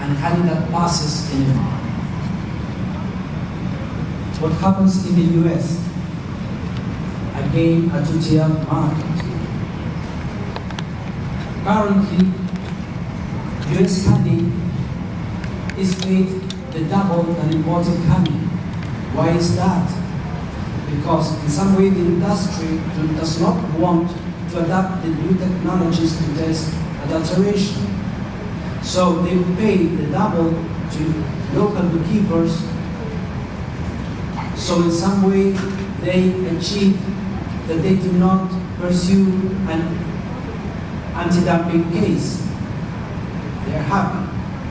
and candidate passes anymore. What happens in the US? Again, a two-tier market. Currently, US honey is paid the double than imported honey. Why is that? Because in some way the industry does not want to adapt the new technologies to test adulteration. So they pay the double to local beekeepers. So in some way they achieve that they do not pursue an anti-dumping case. They are happy.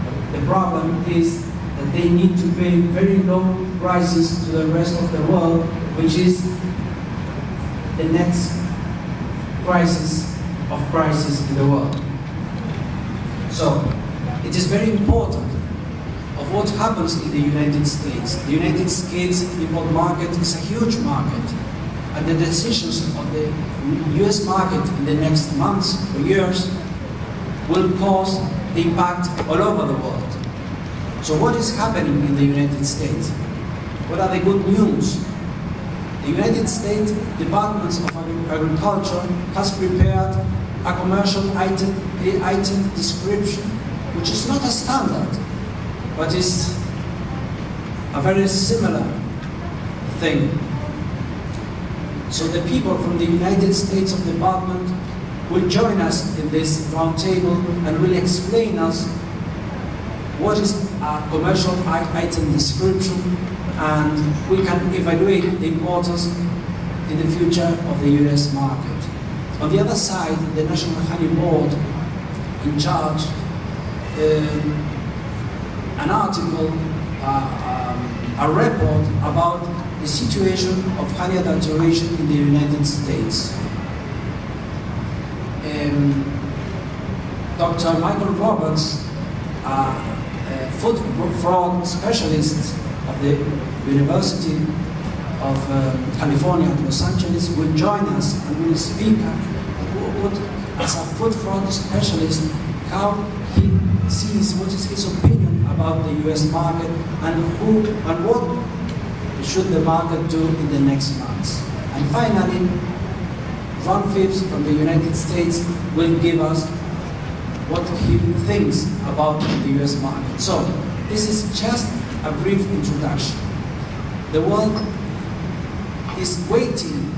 But the problem is that they need to pay very low prices to the rest of the world, which is the next crisis of prices in the world. So it is very important of what happens in the United States. The United States import market is a huge market, and the decisions of the US market in the next months or years will cause impact all over the world. So what is happening in the United States? What are the good news? The United States Department of Agriculture has prepared a commercial item description, which is not a standard, but is a very similar thing. So the people from the United States of Department will join us in this roundtable and will explain us what is a commercial item description, and we can evaluate the importance in the future of the US market. On the other side, the National Honey Board in charge an article, a report about the situation of honey adulteration in the United States. Dr. Michael Roberts, food fraud specialist of the University of California at Los Angeles, will join us and will speak as a food fraud specialist how he sees, what is his opinion about the US market, and what should the market do in the next months. And finally, Ron Phipps from the United States will give us what he thinks about the US market. So this is just a brief introduction. The world is waiting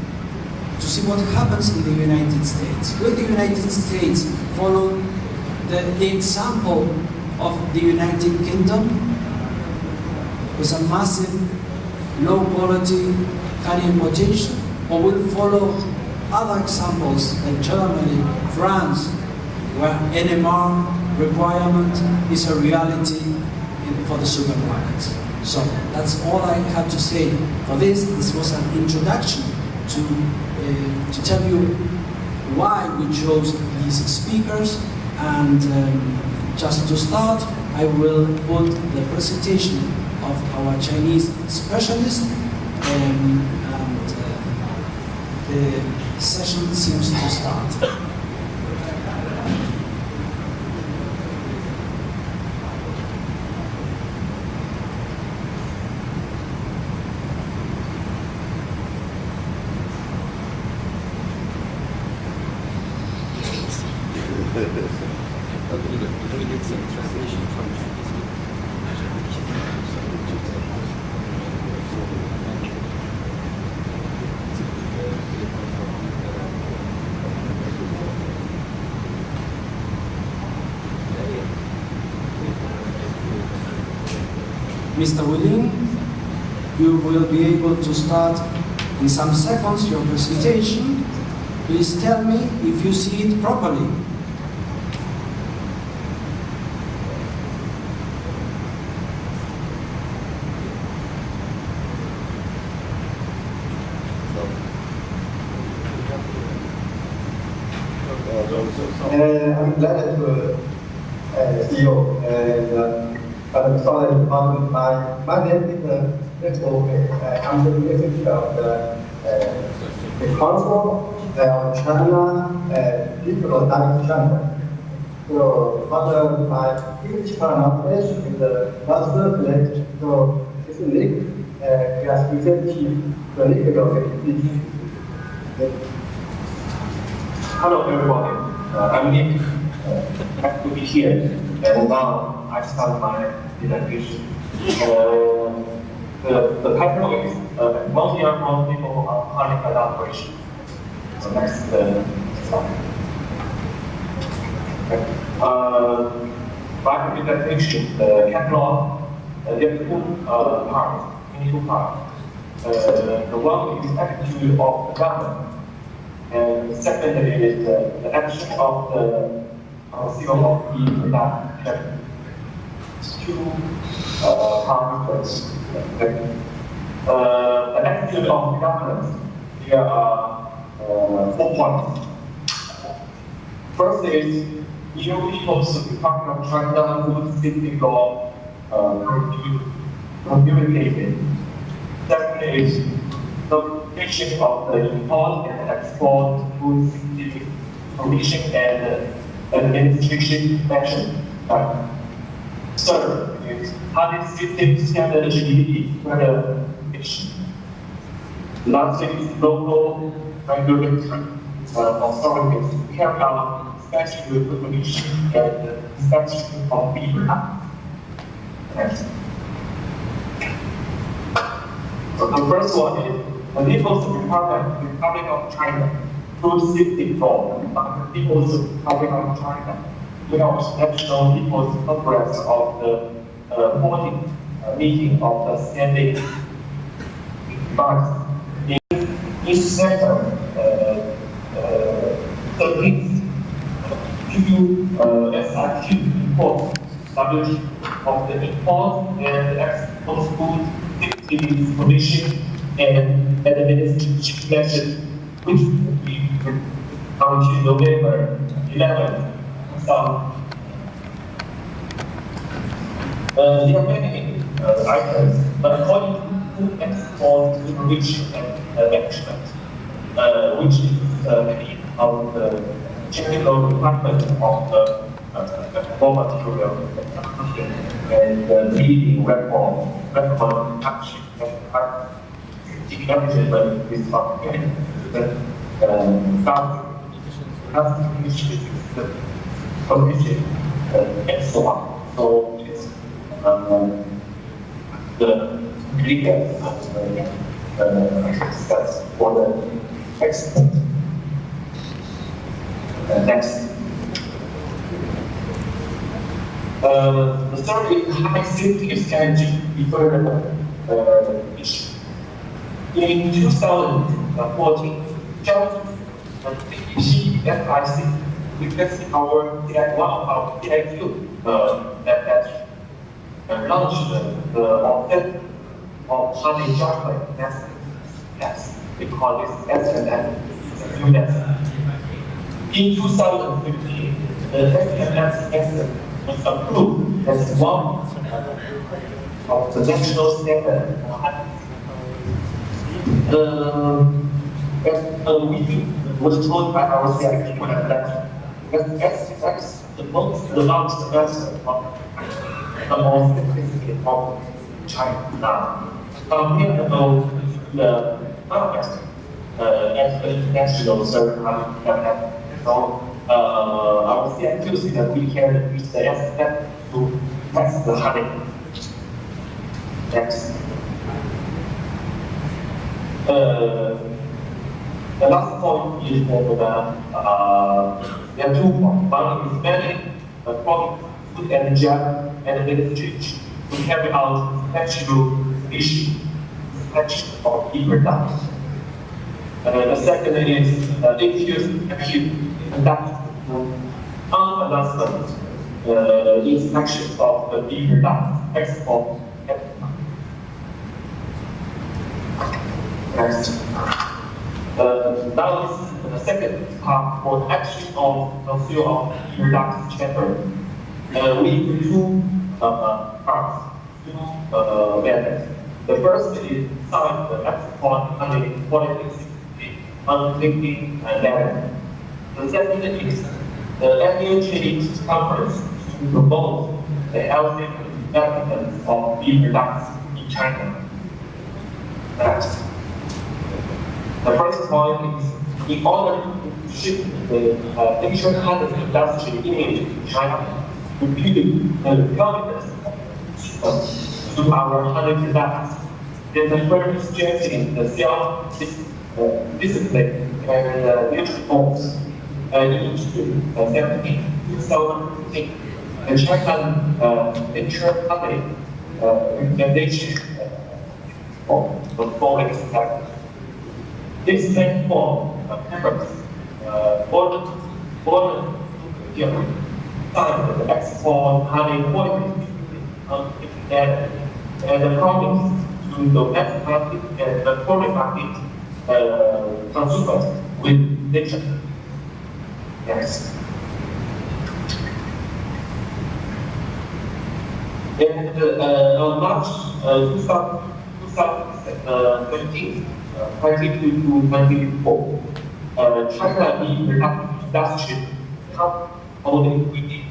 to see what happens in the United States. Will the United States follow the example of the United Kingdom with a massive low quality honey importation, or will follow other examples like Germany, France, where NMR requirement is a reality for the supermarkets? So that's all I have to say for this. This was an introduction to tell you why we chose these speakers, and just to start, I will put the presentation of our Chinese specialist, and the session seems to start. Mr. Willing, you will be able to start in some seconds your presentation. Please tell me if you see it properly. I'm glad to see you. I'm sorry about my name is I'm the executive of the Council of China People Direct China. So, but my physical knowledge in the master college, so it's unique, as research clinical. Hello everybody, I'm Nick. Happy to be here. And now I start my presentation. The title is Apimondia from people of chronic adulteration. So next slide. My presentation catalog there are two parts. The one is attitude of the government. And the second is the action of the COP production. Two parts. The attitude of the government, there are 4 points. First is EU People's Republic of China Food Safety Law communicated. Second is the issue of the import and export food safety provision and administration measures. Third is public system standard regulation. Last is local regulatory authorities carry out special supervision and inspection of beef. Next. So the first one is the People's Republic of China Food Safety Law. The People's Republic of China launched National People's Congress of the 14th meeting of the Standing March. In September 13th, SIQ report established of the import and export food safety provision and administration measures, which will be until November 11th. There are many items, but according to export supervision and management, which is the key of the technical department of the raw material and the leading reform action and management is the commission and so on. So it's the legal steps for the export. Next. The third is high safety strategy issue. In 2014, CPC requested our one of our PIQ that launched the object of honey chocolate test. We call this SMF unit. In 2015, the SMF test was approved as one of the national standard. We was told by our CIP that SX the most advanced vessel the most sophisticated of China. Here about the vessel at the international certified level. So our CIP see that we can use the SX to test the honey. Next. The last point is that there are 2 points. One is managing quality food and drug administration to carry out special inspection of key products. The second is conduct unannounced inspection of the key products export. Next. Now is the second part for the action of the field of reduction chamber. We do 2 parts, 2 methods. The first is sign the export quality undertaking level. The second is the annual trade conference to promote the healthy development of beef products in China. Next. The first point is, in order to shift the Asian cotton industry image in China, to build the confidence to our cotton products, then the first strengthening the self-discipline and leadership goals. In 2017, the China Nature Company recommendation of the following steps. This stands for members, border the export high quality and the promise to the domestic market and the foreign market consumers with nature. Next. And on March 2017, 22 to 24, China industry holding within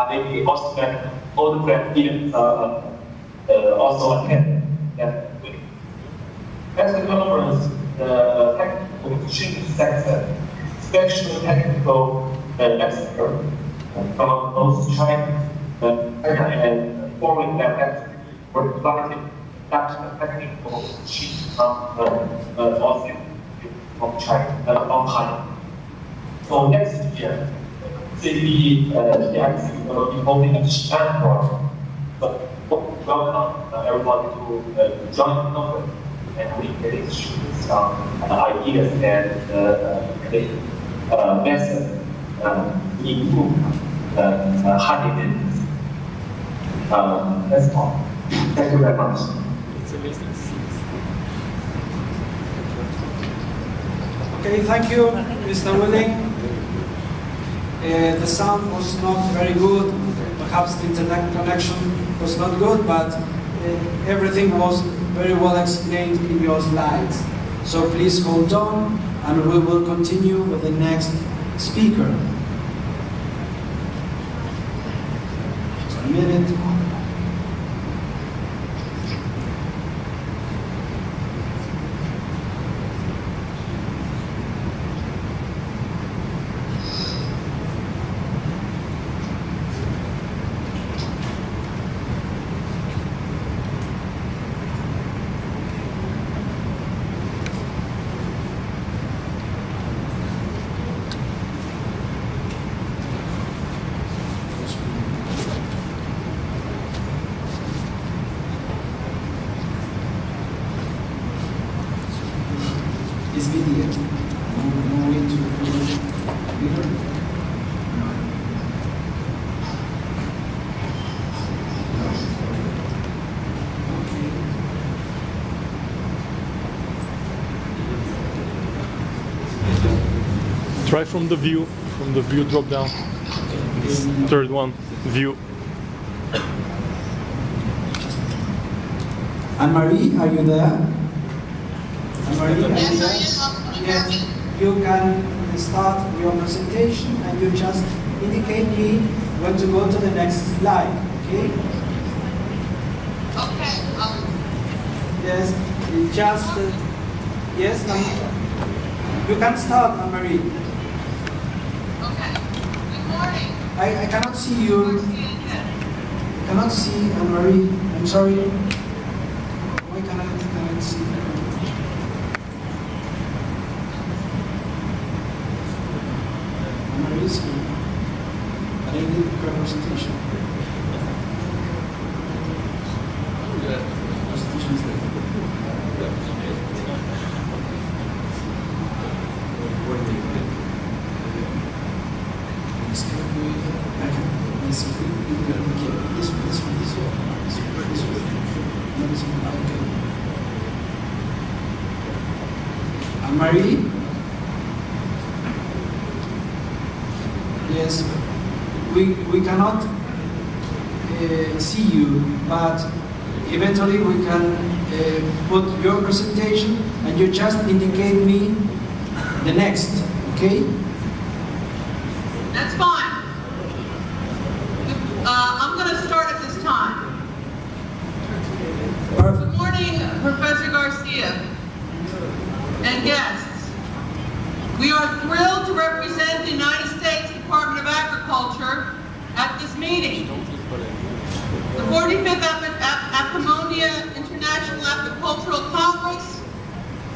maybe Australia, all the Europeans also attend that week. As the conference, the technical machine sector, special technical expert from both China and foreign experts were provided technical sheet also from China. So next year, CBTX will be holding a Istanbul. So welcome everyone to join the conference and we can exchange some ideas and methods to improve honey business. That's all. Thank you very much. It's amazing to see this. Okay, thank you, Mr. Willing. The sound was not very good. Perhaps the internet connection was not good, but everything was very well explained in your slides. So please hold on, and we will continue with the next speaker. Just a minute. Is video. No way to video. Try from the view drop down. This third one, view. Anne-Marie, are you there? Anne-Marie, are you there? Yes, you can start your presentation and you just indicate me when to go to the next slide, okay? Okay. Yes, it just, yes, you can start, Anne-Marie. Okay. Good morning. I cannot see you. I cannot see Anne-Marie. I'm sorry. Why cannot I see you? Anne-Marie is here. But I need representation. Presentation is there. Anne-Marie? Yes, we cannot see you, but eventually we can put your presentation and you just indicate me the next, okay? meeting. The 45th Apimondia International Agricultural Congress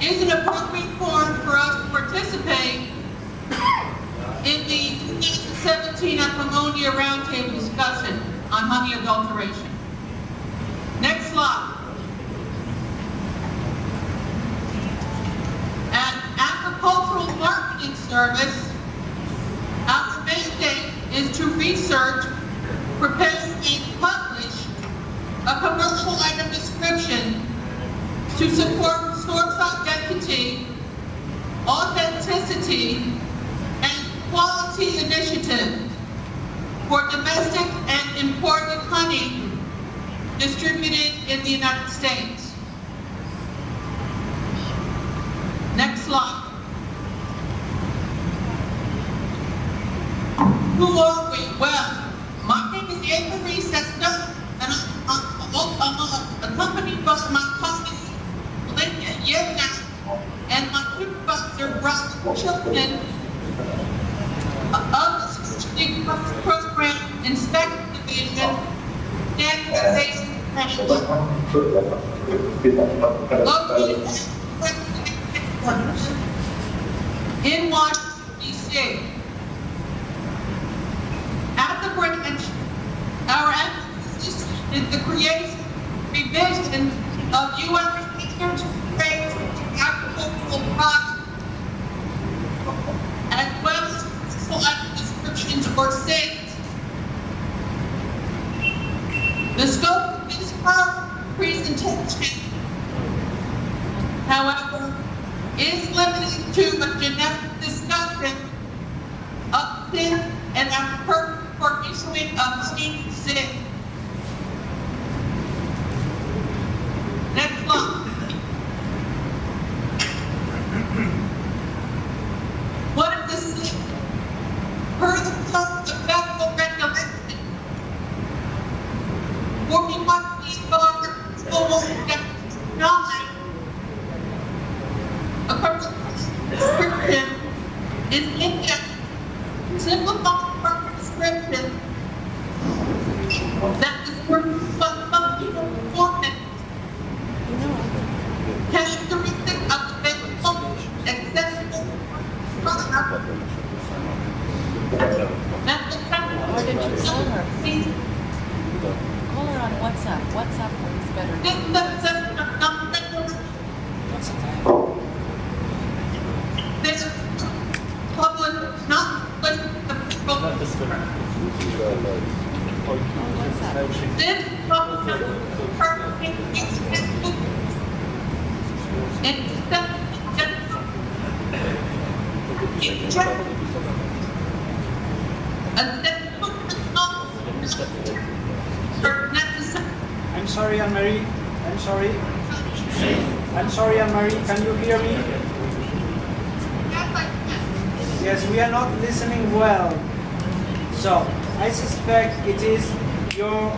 is an appropriate forum for us to participate in the 2017 Apimondia Roundtable discussion on honey adulteration. Next slide. An agricultural marketing service, our mandate is to research, prepare, and publish a commercial item description to support source identity, authenticity, and quality initiatives for domestic and imported honey distributed in the United States. Next slide. Who are we? Well, my name is Avery Sesta, and I'm accompanied by my colleague, Linda Yevna, and my supervisor, Robert Chilton, of the Strategic Program Inspection Division, Standardization located in Washington, D.C. At the branch, our emphasis is the creation, revision of U.S. agricultural products, as well as select descriptions or sales. The scope of this presentation, however, is limited to a generic discussion of sin and our purpose for issuing of state sin. Next slide. What is the sin? Per the terms of federal regulation, 41 a purpose description is indexed simplified purpose description that describes functional performance, characteristic of available, acceptable product. That's the Why didn't you call her? Call her on WhatsApp. WhatsApp works better. This public, not public, this public I'm sorry, Anne-Marie. I'm sorry. I'm sorry, Anne-Marie. Can you hear me? Yes, we are not listening well. So, I suspect it is your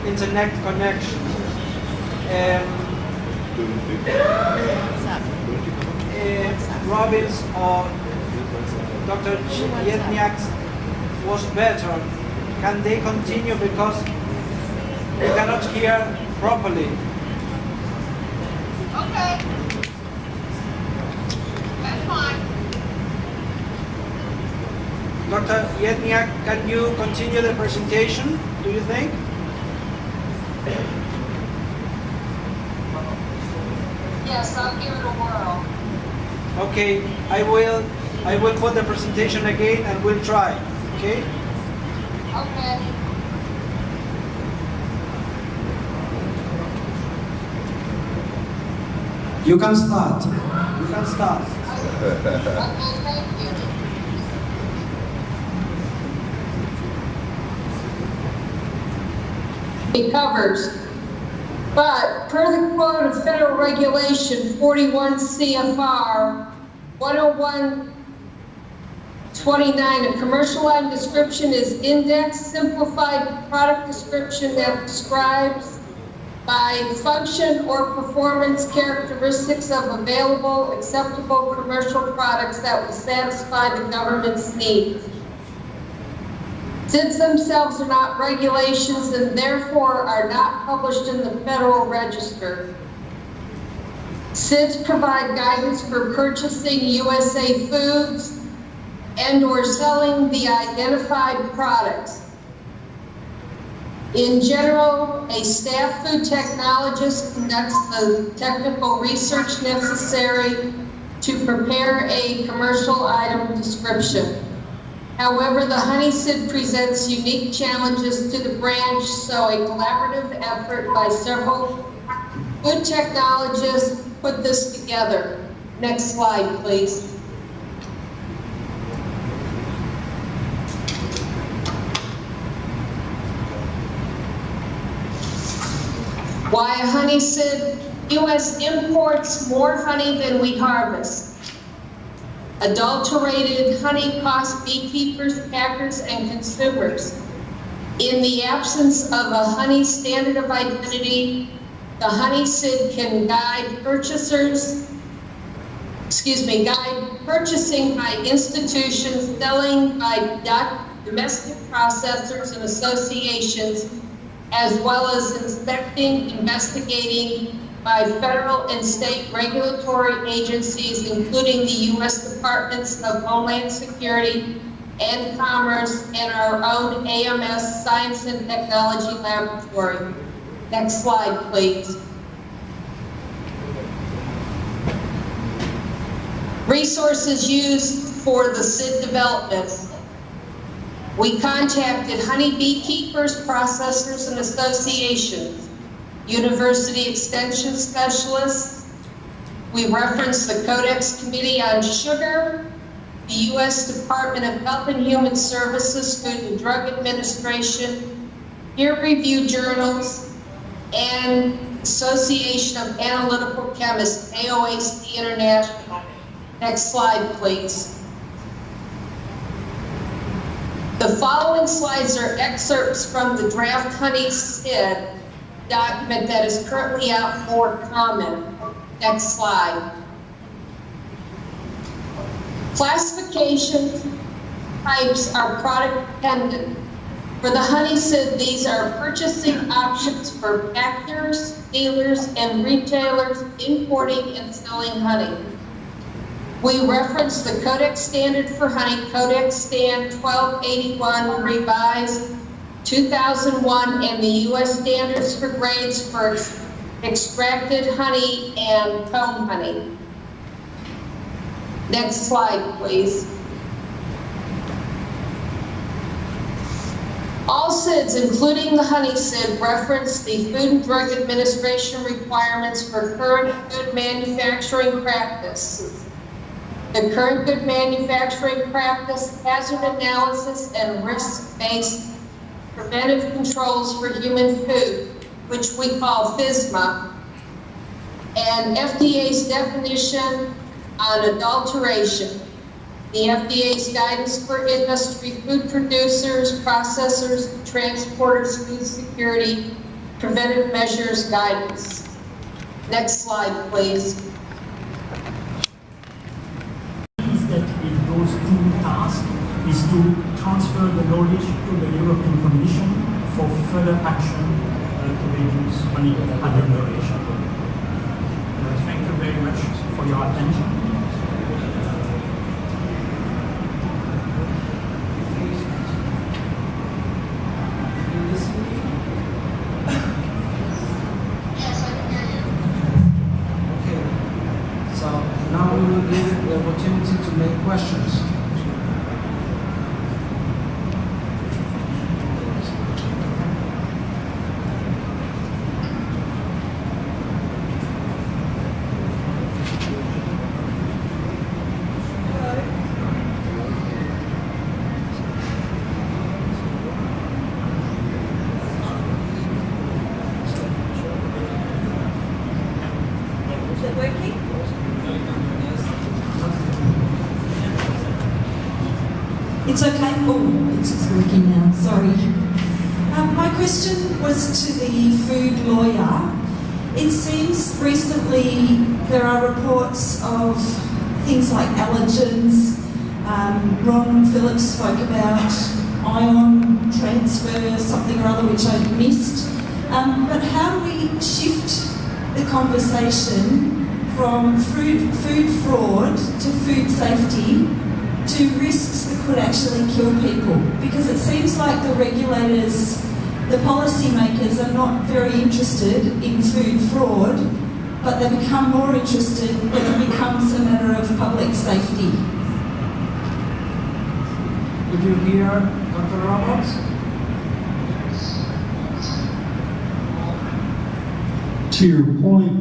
internet connection. Robbins or Dr. Yetniak was better. Can they continue because we cannot hear properly? Okay. That's fine. Dr. Yetniak, can you continue the presentation, do you think? Yes, I'll give it a whirl. Okay, I will put the presentation again and we'll try, okay? Okay. You can start. You can start. Okay, thank you. It covers. But per the quote of Federal Regulation 41 CFR 101-29, a commercial item description is indexed, simplified product description that describes by function or performance characteristics of available, acceptable commercial products that will satisfy the government's needs. SIDS themselves are not regulations and therefore are not published in the Federal Register. SIDS provide guidance for purchasing USA foods and/or selling the identified products. In general, a staff food technologist conducts the technical research necessary to prepare a commercial item description. However, the honey SID presents unique challenges to the branch, so a collaborative effort by several food technologists put this together. Next slide, please. Why a honey SID? U.S. imports more honey than we harvest. Adulterated honey costs beekeepers, packers, and consumers. In the absence of a honey standard of identity, the honey SID can guide purchasing by institutions, selling by domestic processors and associations, as well as inspecting, investigating by federal and state regulatory agencies, including the U.S. Departments of Homeland Security and Commerce and our own AMS Science and Technology Laboratory. Next slide, please. Resources used for the SID development. We contacted honey beekeepers, processors, and associations, university extension specialists. We referenced the Codex Committee on Sugar, the U.S. Department of Health and Human Services, Food and Drug Administration, peer-reviewed journals, and Association of Analytical Chemists, AOAC International. Next slide, please. The following slides are excerpts from the draft honey SID document that is currently out for comment. Next slide. Classification types are product dependent. For the honey SID, these are purchasing options for packers, dealers, and retailers importing and selling honey. We reference the Codex Standard for Honey, Codex Stand 1281 revised 2001, and the U.S. Standards for Grades for Extracted Honey and Comb Honey. Next slide, please. All SIDs, including the honey SID, reference the Food and Drug Administration requirements for current good manufacturing practices. The current good manufacturing practice, hazard analysis, and risk-based preventive controls for human food, which we call FSMA, and FDA's definition on adulteration, the FDA's guidance for industry food producers, processors, transporters, food security, preventive measures guidance. Next slide, please. If those two tasks is to transfer the knowledge to the European Commission for further action to reduce honey adulteration. Thank you very much for your attention. Now we will give the opportunity to make questions. Is it working? It's okay. Oh, it's working now. Sorry. My question was to the food lawyer. It seems recently there are reports of things like allergens. Ron Phillips spoke about ion transfer, something or other which I missed. But how do we shift the conversation from food fraud to food safety to risks that could actually kill people? Because it seems like the regulators, the policymakers are not very interested in food fraud, but they become more interested when it becomes a matter of public safety. Did you hear Dr. Roberts? To your point,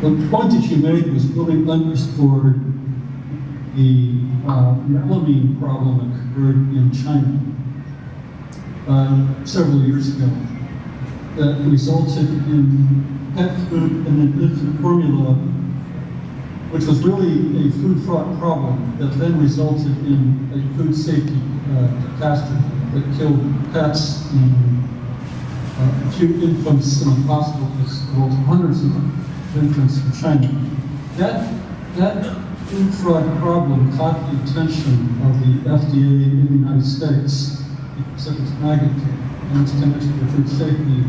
the point that you made was really underscored the melamine problem occurred in China several years ago that resulted in pet food and an infant formula, which was really a food fraud problem that then resulted in a food safety catastrophe that killed pets and a few infants in the hospital, as well as hundreds of infants in China. That food fraud problem caught the attention of the FDA in the United States because of its magnitude and its connection to food safety,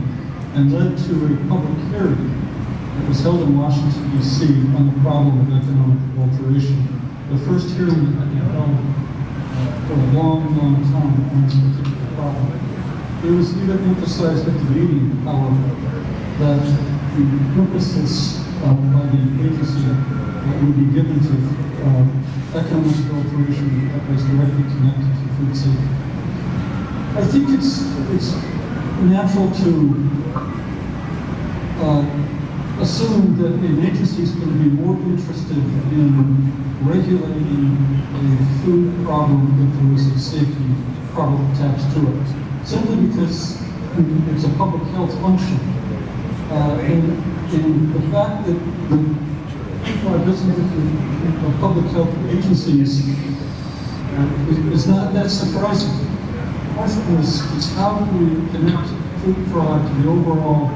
and led to a public hearing that was held in Washington, D.C. on the problem of economic adulteration. The first hearing that had been held for a long, long time on this particular problem. It was even emphasized at the meeting, however, that the purposes by the agency would be given to economic adulteration that was directly connected to food safety. I think it's natural to assume that an agency is going to be more interested in regulating a food problem if there is a safety problem attached to it, simply because it's a public health function. And the fact that the business of public health agencies is not that surprising. The question is how do we connect food fraud to the overall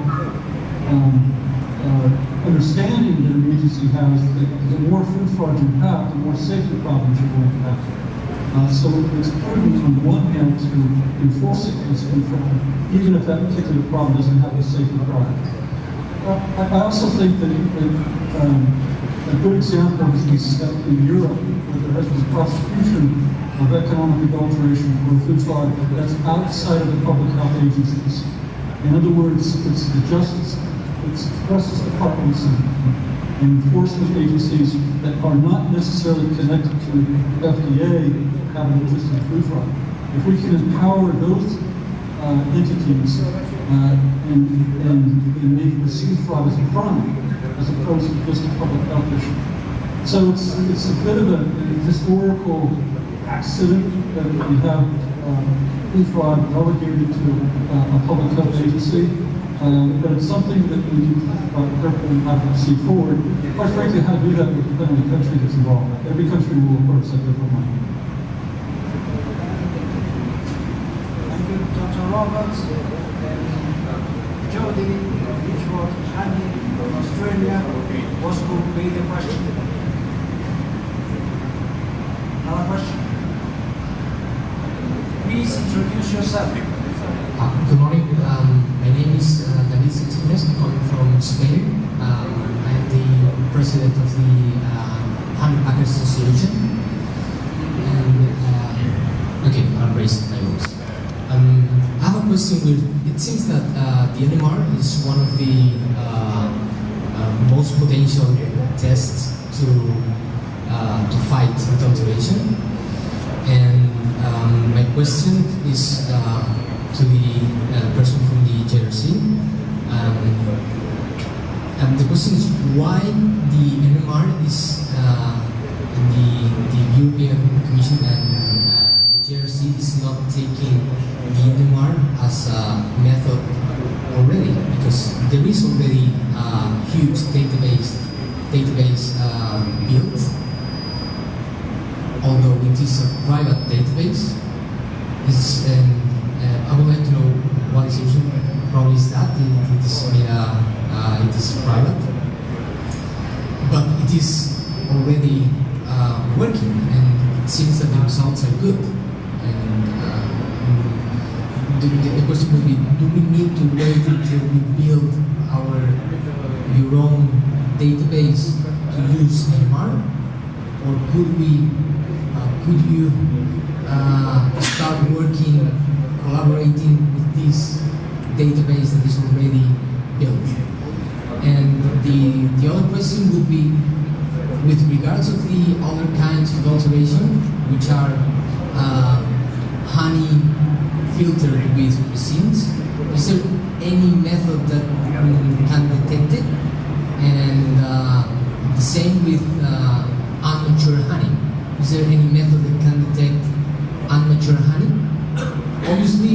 understanding that an agency has that the more food fraud you have, the more safety problems you're going to have. So it's prudent on the one hand to enforce against food fraud, even if that particular problem doesn't have a safety problem. I also think that a good example is in Europe, where there has been prosecution of economic adulteration or food fraud that's outside of the public health agencies. In other words, it's the justice departments and enforcement agencies that are not necessarily connected to the FDA have an interest in food fraud. If we can empower those entities and make food fraud as a crime, as opposed to just a public health issue. So it's a bit of a historical accident that we have food fraud relegated to a public health agency, but it's something that we need to carefully have to see forward. Quite frankly, how to do that will depend on the country that's involved. Every country will, of course, have different money. Thank you, Dr. Roberts. Jody, Richard, Annie from Australia, what will be the question? Another question? Please introduce yourself. Good morning. My name is David Sexines. I'm coming from Spain. I am the president of the Honey Packers Association. And okay, I'll raise my voice. I have a question. It seems that the NMR is one of the most potential tests to fight adulteration. And my question is to the person from the JRC. And the question is why the NMR is the European Commission and the JRC is not taking the NMR as a method already, because there is already a huge database built, although it is a private database. I would like to know what is issue. Probably is that it is private, but it is already working, and it seems that the results are good. And the question would be, do we need to wait until we build your own database to use NMR? Or could you start working, collaborating with this database that is already built? And the other question would be, with regards of the other kinds of alteration, which are honey filtered with resins, is there any method that can detect it? And the same with unmature honey. Is there any method that can detect unmature honey? Obviously,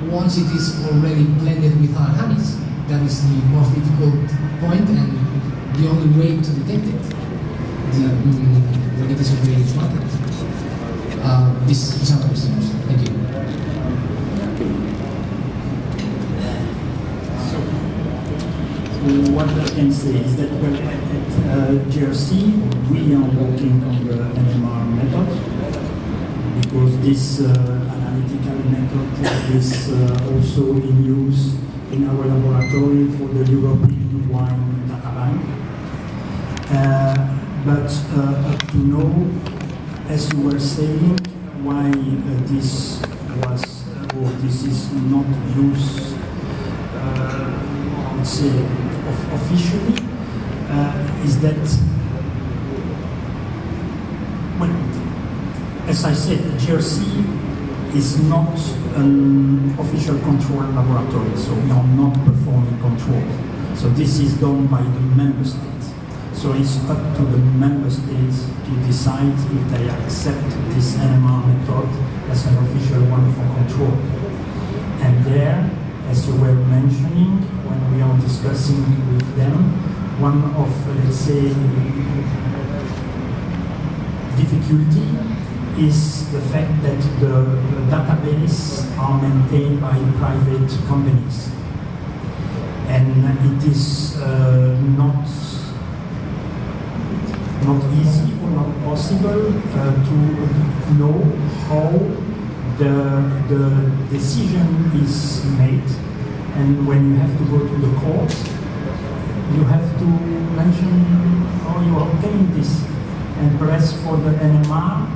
once it is already blended with other honeys, that is the most difficult point and the only way to detect it. When it is already planted. These are the questions. Thank you. So what I can say is that at GRC we are working on the NMR method because this analytical method is also in use in our laboratory for the European wine data bank. But up to now, as you were saying, why this was or this is not used, I would say, officially, is that, well, as I said, GRC is not an official control laboratory, so we are not performing control. So this is done by the member states. So it's up to the member states to decide if they accept this NMR method as an official one for control. And there, as you were mentioning, when we are discussing with them, one of, let's say, difficulty is the fact that the database are maintained by private companies. And it is not easy or not possible to know how the decision is made. And when you have to go to the court, you have to mention how you obtained this. And perhaps for the NMR,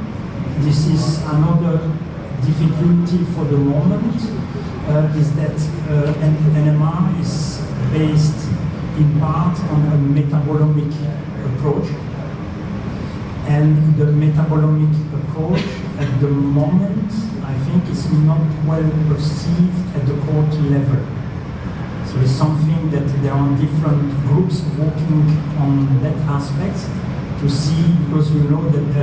this is another difficulty for the moment, is that NMR is based in part on a metabolomic approach. And the metabolomic approach at the moment, I think, is not well perceived at the court level. So it's something that there are different groups working on that aspect to see, because you know that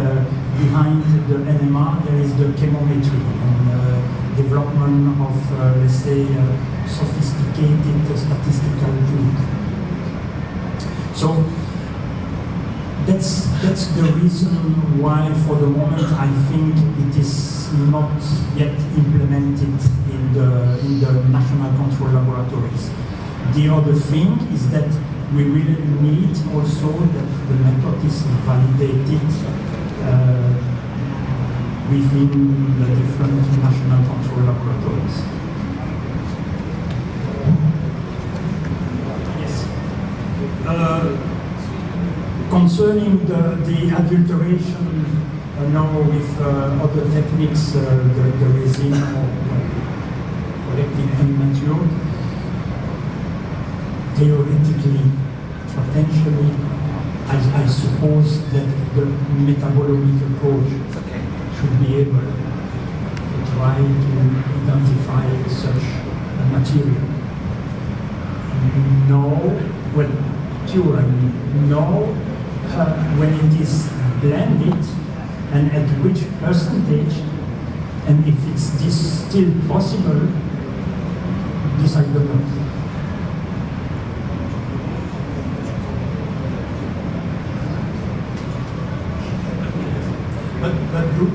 behind the NMR there is the chemometry and development of, let's say, sophisticated statistical tool. So that's the reason why, for the moment, I think it is not yet implemented in the national control laboratories. The other thing is that we will need also that the method is validated within the different national control laboratories. Yes. Concerning the adulteration now with other techniques, the resin or collecting unmatured, theoretically, potentially, I suppose that the metabolomic approach should be able to try to identify such a material. No, well, pure, I mean, no. When it is blended and at which percentage, and if it's this still possible, this I don't know. But do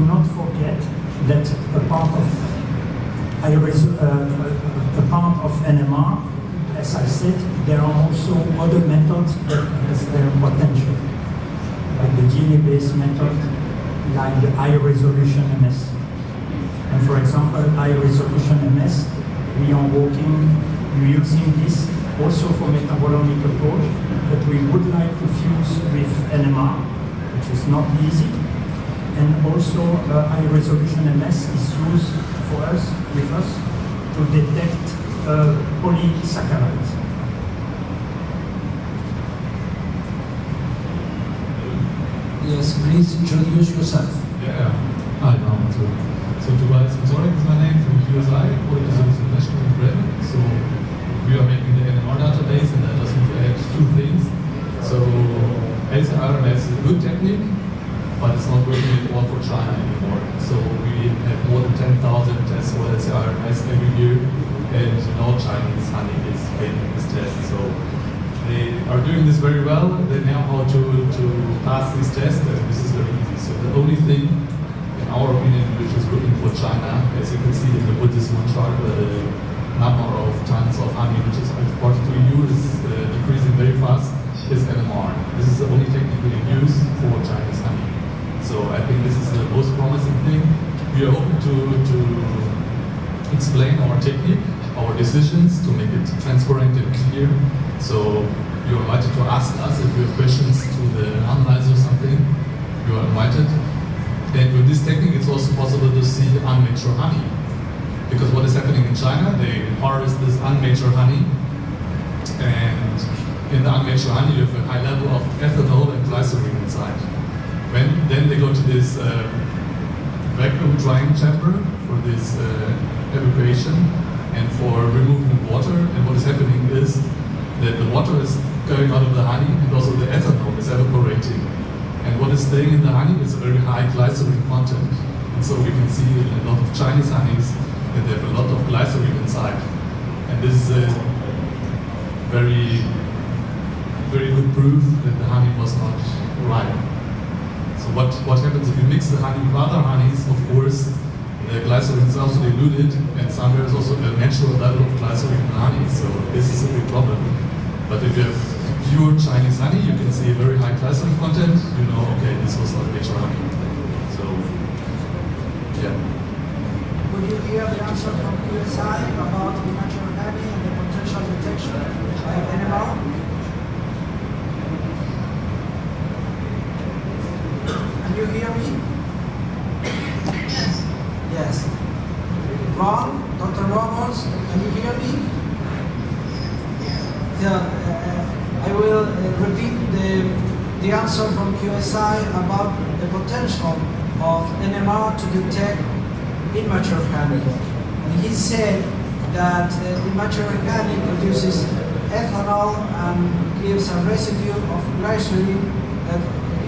not forget that a part of NMR, as I said, there are also other methods that has their potential, like the DNA-based method, like the high resolution MS. And for example, high resolution MS, we are using this also for metabolomic approach, but we would like to fuse with NMR, which is not easy. And also high resolution MS is used for us, with us, to detect polysaccharides. Yes, please introduce yourself. Yeah, hi, I'm So Tobias Mazorek is my name from QSI, Quality Service International in Bremen. So we are making the NMR database, and I just want to add two things. So LCRMS is a good technique, but it's not working at all for China anymore. So we have more than 10,000 tests for LCRMS every year, and no Chinese honey is failing this test. So they are doing this very well. They know how to pass this test, and this is very easy. So the only thing, in our opinion, which is working for China, as you can see in the Buddhist one chart, the number of tons of honey which is exported to EU is decreasing very fast, is NMR. This is the only technique we can use for Chinese honey. So I think this is the most promising thing. We are open to explain our technique, our decisions, to make it transparent and clear. So you're invited to ask us if you have questions to the analyzer or something. You are invited. And with this technique, it's also possible to see unmatured honey. Because what is happening in China, they harvest this unmatured honey, and in the unmatured honey, you have a high level of ethanol and glycerine inside. Then they go to this vacuum drying chamber for this evacuation and for removing water. And what is happening is that the water is going out of the honey, and also the ethanol is evaporating. And what is staying in the honey is a very high glycerine content. And so we can see in a lot of Chinese honeys that they have a lot of glycerine inside. And this is a very, very good proof that the honey was not ripe. So what happens if you mix the honey with other honeys? Of course, the glycerine is also diluted, and somewhere is also a natural level of glycerine in the honey. So this is a big problem. But if you have pure Chinese honey, you can see a very high glycerine content. You know, okay, this was not natural honey. So, yeah. Would you hear the answer from QSI about the natural honey and the potential detection by NMR? Can you hear me? Yes. Yes. Ron, Dr. Roberts, can you hear me? I will repeat the answer from QSI about the potential of NMR to detect immature honey. And he said that immature honey produces ethanol and gives a residue of glycerine that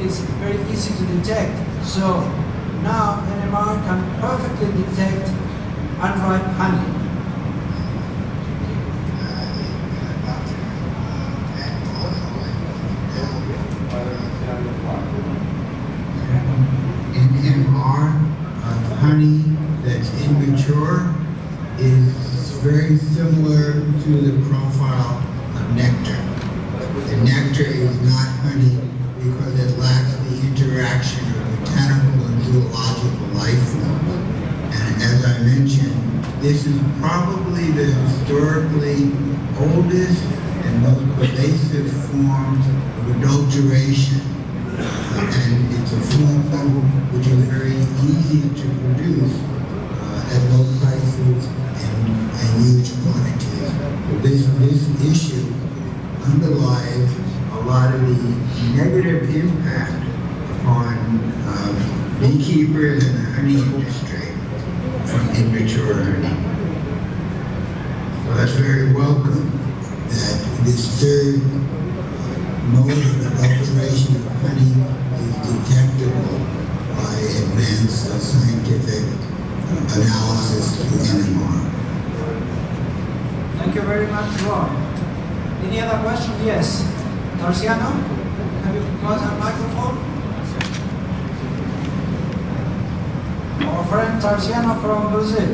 is very easy to detect. So now NMR can perfectly detect unripe honey. In NMR, honey that's immature is very similar to the profile of nectar. The nectar is not honey because it lacks the interaction of botanical and zoological life forms. And as I mentioned, this is probably the historically oldest and most pervasive forms of adulteration. And it's a form which is very easy to produce at low prices and huge quantities. This issue underlies a lot of the negative impact upon beekeepers and the honey industry from immature honey. So that's very welcome that this third mode of adulteration of honey is detectable by advanced scientific analysis through NMR. Thank you very much, Ron. Any other question? Yes. Tarciano, have you got a microphone? Our friend Tarciano from Brazil.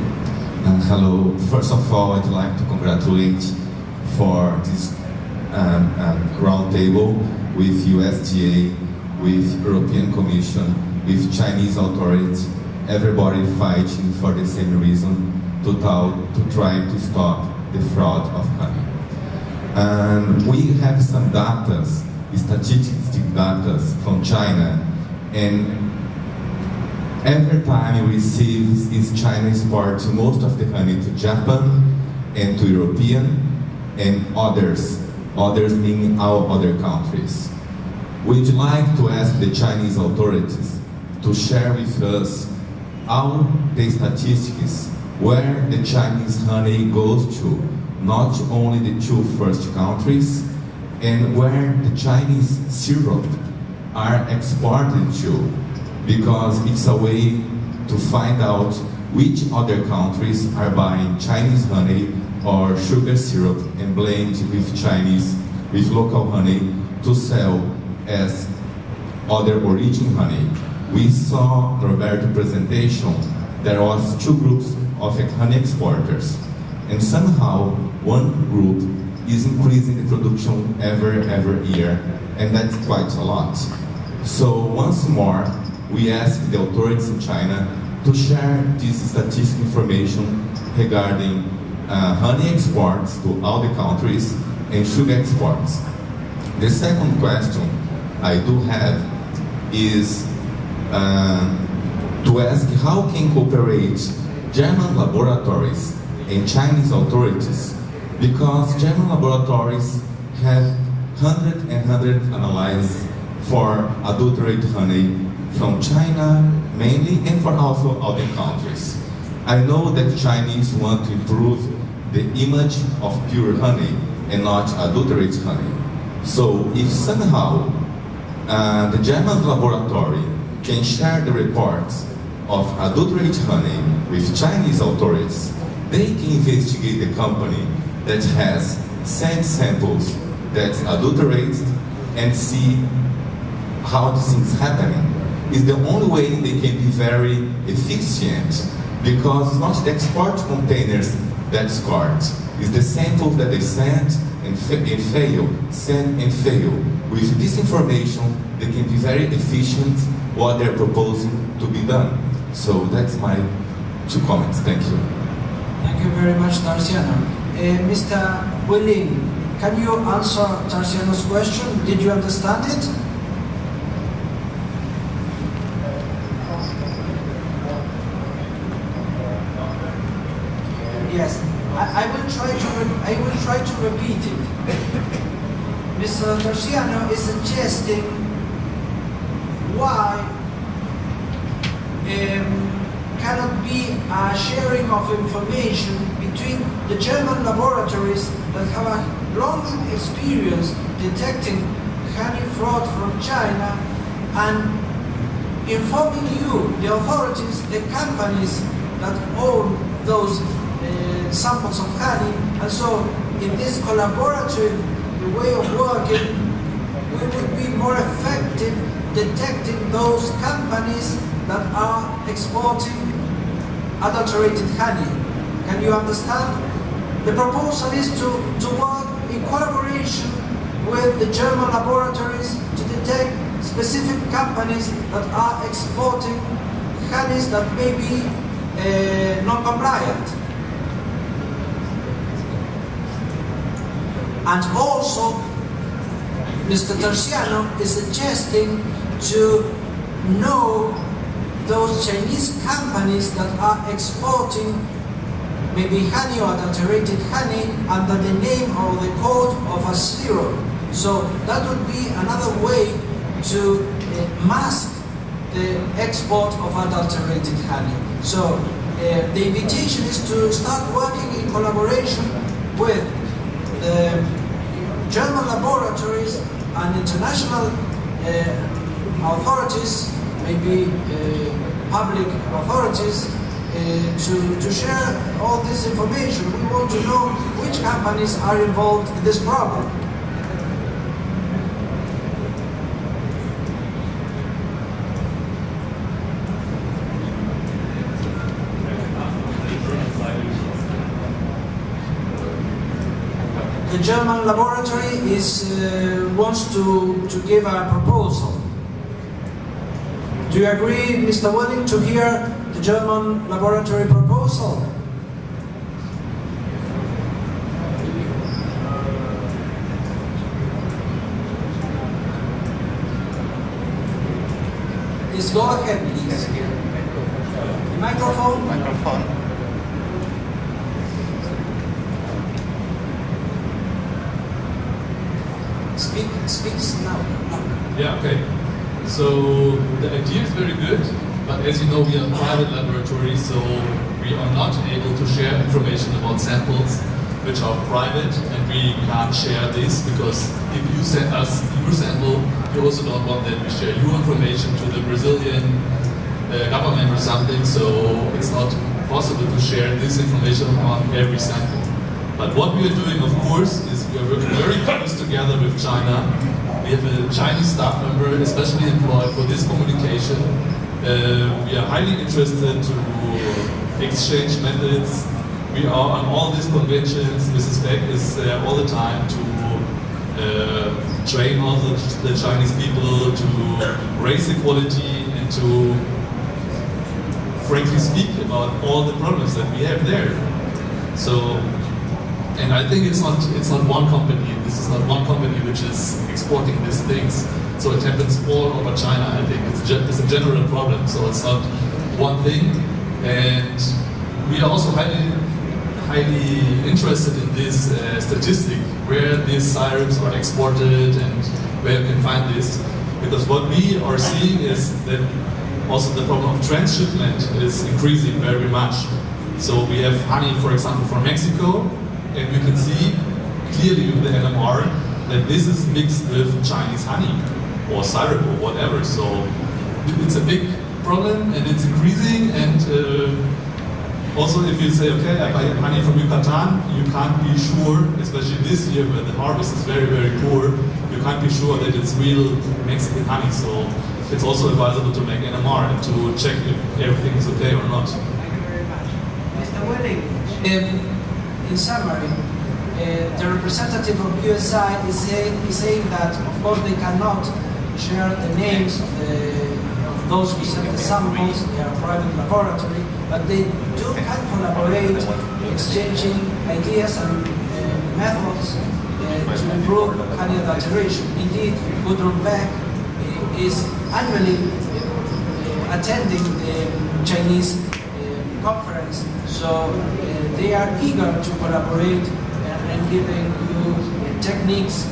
Hello. First of all, I'd like to congratulate for this roundtable with USDA, with European Commission, with Chinese authorities, everybody fighting for the same reason, to try to stop the fraud of honey. And we have some data, statistical data from China, and every time we receive is China export most of the honey to Japan and to European and others meaning all other countries. We'd like to ask the Chinese authorities to share with us all the statistics where the Chinese honey goes to, not only the two first countries, and where the Chinese syrup are exported to, because it's a way to find out which other countries are buying Chinese honey or sugar syrup and blend with local honey to sell as other origin honey. We saw in Roberto's presentation there was two groups of honey exporters, and somehow one group is increasing the production every year, and that's quite a lot. So once more, we ask the authorities in China to share this statistical information regarding honey exports to all the countries and sugar exports. The second question I do have is to ask how can cooperate German laboratories and Chinese authorities, because German laboratories have hundreds analyzed for adulterated honey from China mainly, and for also other countries. I know that Chinese want to improve the image of pure honey and not adulterated honey. So if somehow the German laboratory can share the reports of adulterated honey with Chinese authorities, they can investigate the company that has sent samples that's adulterated and see how this is happening. Is the only way they can be very efficient, because it's not the export containers that scored. It's the samples that they send and fail, send and fail. With this information, they can be very efficient what they're proposing to be done. So that's my two comments. Thank you. Thank you very much, Tarciano. Mr. Willing, can you answer Tarciano's question? Did you understand it? Yes, I will try to repeat it. Mr. Tarciano is suggesting why cannot be a sharing of information between the German laboratories that have a long experience detecting honey fraud from China and informing you, the authorities, the companies that own those samples of honey. And so in this collaborative way of working, we would be more effective detecting those companies that are exporting adulterated honey. Can you understand? The proposal is to work in collaboration with the German laboratories to detect specific companies that are exporting honeys that may be non-compliant. And also, Mr. Tarciano is suggesting to know those Chinese companies that are exporting maybe honey or adulterated honey under the name or the code of a syrup. So that would be another way to mask the export of adulterated honey. So the invitation is to start working in collaboration with the German laboratories and international authorities, maybe public authorities, to share all this information. We want to know which companies are involved in this problem. The German laboratory wants to give a proposal. Do you agree, Mr. Willing, to hear the German laboratory proposal. Please go ahead, please. The microphone. Speaks now. Yeah, okay. So the idea is very good, but as you know, we are a private laboratory, so we are not able to share information about samples which are private, and we can't share this because if you send us your sample, we also don't want that we share your information to the Brazilian government or something, so it's not possible to share this information on every sample. But what we are doing, of course, is we are working very close together with China. We have a Chinese staff member especially employed for this communication. We are highly interested to exchange methods. We are on all these conventions. Mrs. Beck is there all the time to train all the Chinese people to raise equality and to frankly speak about all the problems that we have there. So, and I think it's not one company. This is not one company which is exporting these things. So it happens all over China. I think it's a general problem. So it's not one thing. And we are also highly interested in this statistic, where these syrups are exported and where you can find this. Because what we are seeing is that also the problem of transshipment is increasing very much. So we have honey, for example, from Mexico, and we can see clearly with the NMR that this is mixed with Chinese honey or syrup or whatever. So it's a big problem and it's increasing. And also if you say, okay, I buy honey from Yucatan, you can't be sure, especially this year where the harvest is very, very poor, you can't be sure that it's real Mexican honey. So it's also advisable to make NMR and to check if everything is okay or not. Mr. Willing. In summary, the representative of QSI is saying that, of course, they cannot share the names of those who sent the samples. They are a private laboratory, but they can collaborate, exchanging ideas and methods to improve honey adulteration. Indeed, Gudrun Beck is annually attending the Chinese conference, so they are eager to collaborate and giving you techniques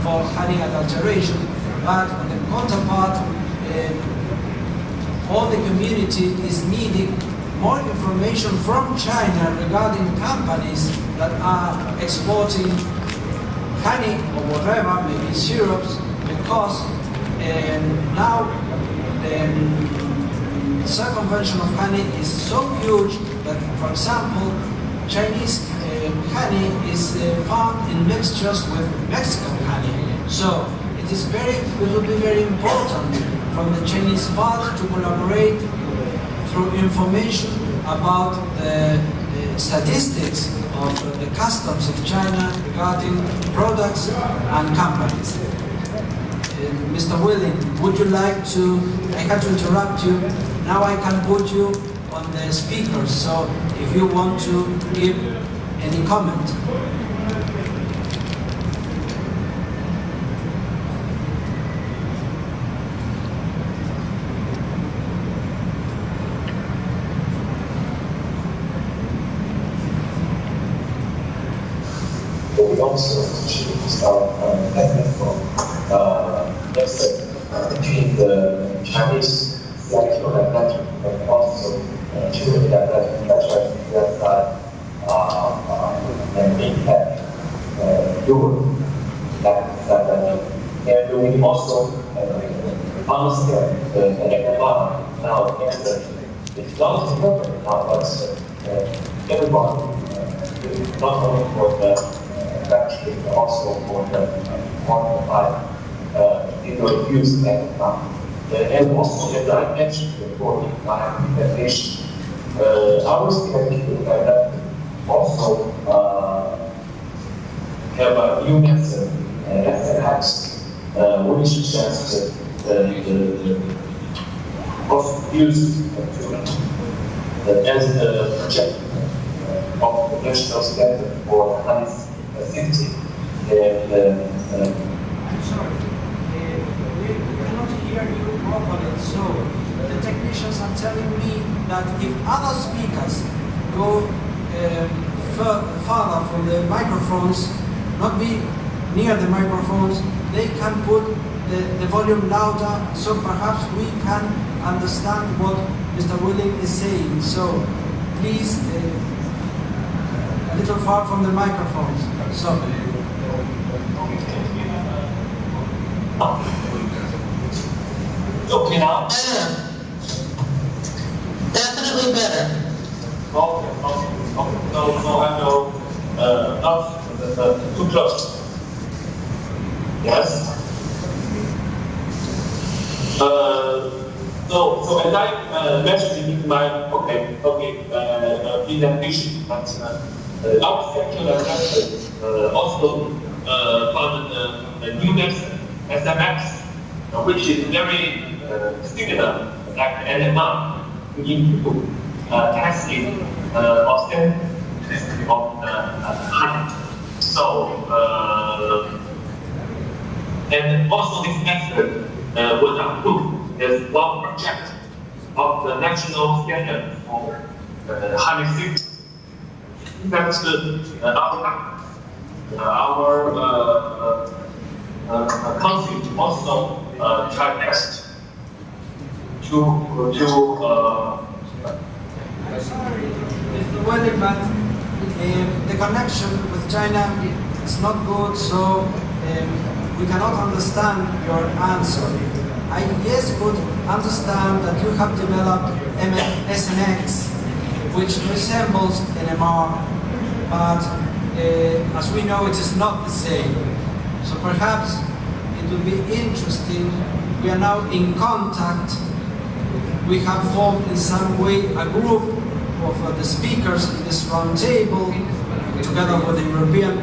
for honey adulteration. But on the counterpart, all the community is needing more information from China regarding companies that are exporting honey or whatever, maybe syrups, because now the circumvention of honey is so huge that, for example, Chinese honey is found in mixtures with Mexican honey. So it will be very important from the Chinese part to collaborate through information about the statistics of the customs of China regarding products and companies. Mr. Willing, would you like to, I had to interrupt you, now I can put you on the speakers, so if you want to give any comment. We also choose our technical method between the Chinese electronic network and also choosing that network that and impact Europe. And we also understand the NMR now, and it's not perfect now, but everyone, not only for the factory, but also for the quantified use NMR. And also, as I mentioned before in my presentation, our schedule that also have a new method, SNX, which just the cost use as a project of the national standard for honey safety. I'm sorry, we cannot hear you properly, so the technicians are telling me that if other speakers go further from the microphones, not be near the microphones, they can put the volume louder, so perhaps we can understand what Mr. Willing is saying. So please, a little far from the microphones. So. Okay now? Better. Definitely better. Okay. No, I know, not too close. Yes? So as I mentioned in my presentation, that our secular method also found a new method, SMX, which is very similar like NMR into testing of sensitivity of honey. So and also this method was approved as one project of the national standard for honey safety. In fact, our country also tried best to Sorry, Mr. Willing, but the connection with China is not good, so we cannot understand your answer. I could understand that you have developed SNX, which resembles NMR, but as we know, it is not the same. So perhaps it would be interesting. We are now in contact. We have formed in some way a group of the speakers in this round table, together with the European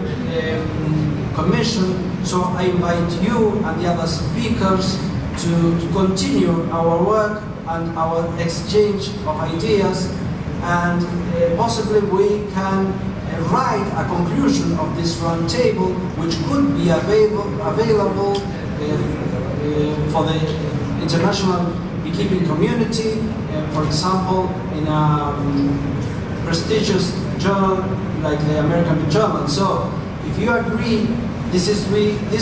Commission. So I invite you and the other speakers to continue our work and our exchange of ideas, and possibly we can write a conclusion of this round table, which could be available for the international beekeeping community, for example, in a prestigious journal like the American Bee Journal. So, if you agree, this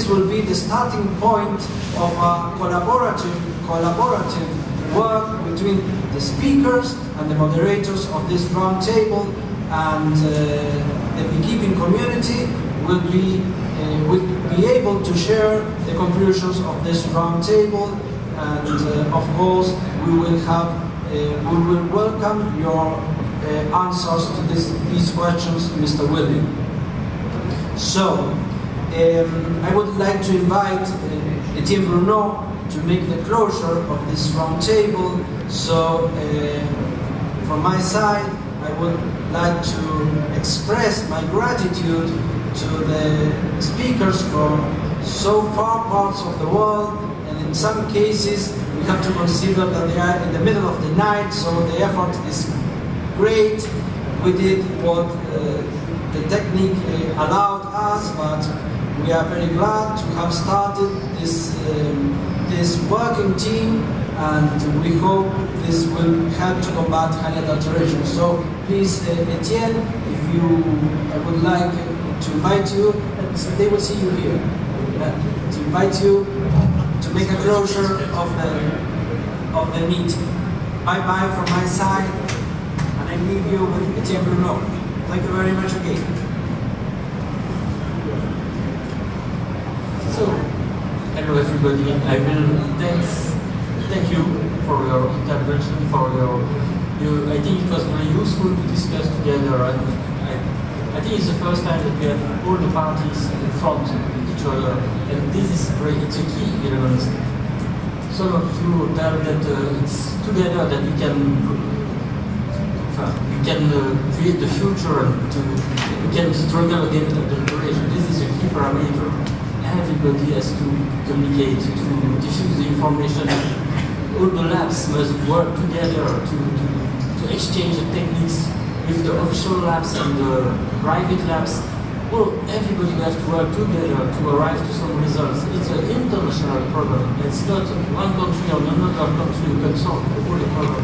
will be the starting point of a collaborative work between the speakers and the moderators of this round table, and the beekeeping community will be able to share the conclusions of this round table. And of course, we will welcome your answers to these questions, Mr. Willing. So, I would like to invite Etienne Bruno to make the closure of this round table. So, from my side, I would like to express my gratitude to the speakers from so far parts of the world. And in some cases, we have to consider that they are in the middle of the night, so the effort is great. We did what the technique allowed us, but we are very glad to have started this working team, and we hope this will help to combat honey adulteration. So please, Etienne, I would like to invite you, and they will see you here, to invite you to make a closure of the meeting. Bye-bye from my side, and I leave you with Etienne Bruno. Thank you very much again. So, hello everybody. I will thank you for your intervention, I think it was very useful to discuss together, and I think it's the first time that we have all the parties in front of each other, and this is it's a key element. Some of you tell that it's together that we can create the future, and we can struggle against adulteration. This is a key parameter. Everybody has to communicate, to diffuse the information. All the labs must work together to to exchange the techniques with the official labs and the private labs. Well, everybody has to work together to arrive to some results. It's an international problem. It's not one country or another country who can solve all the problem.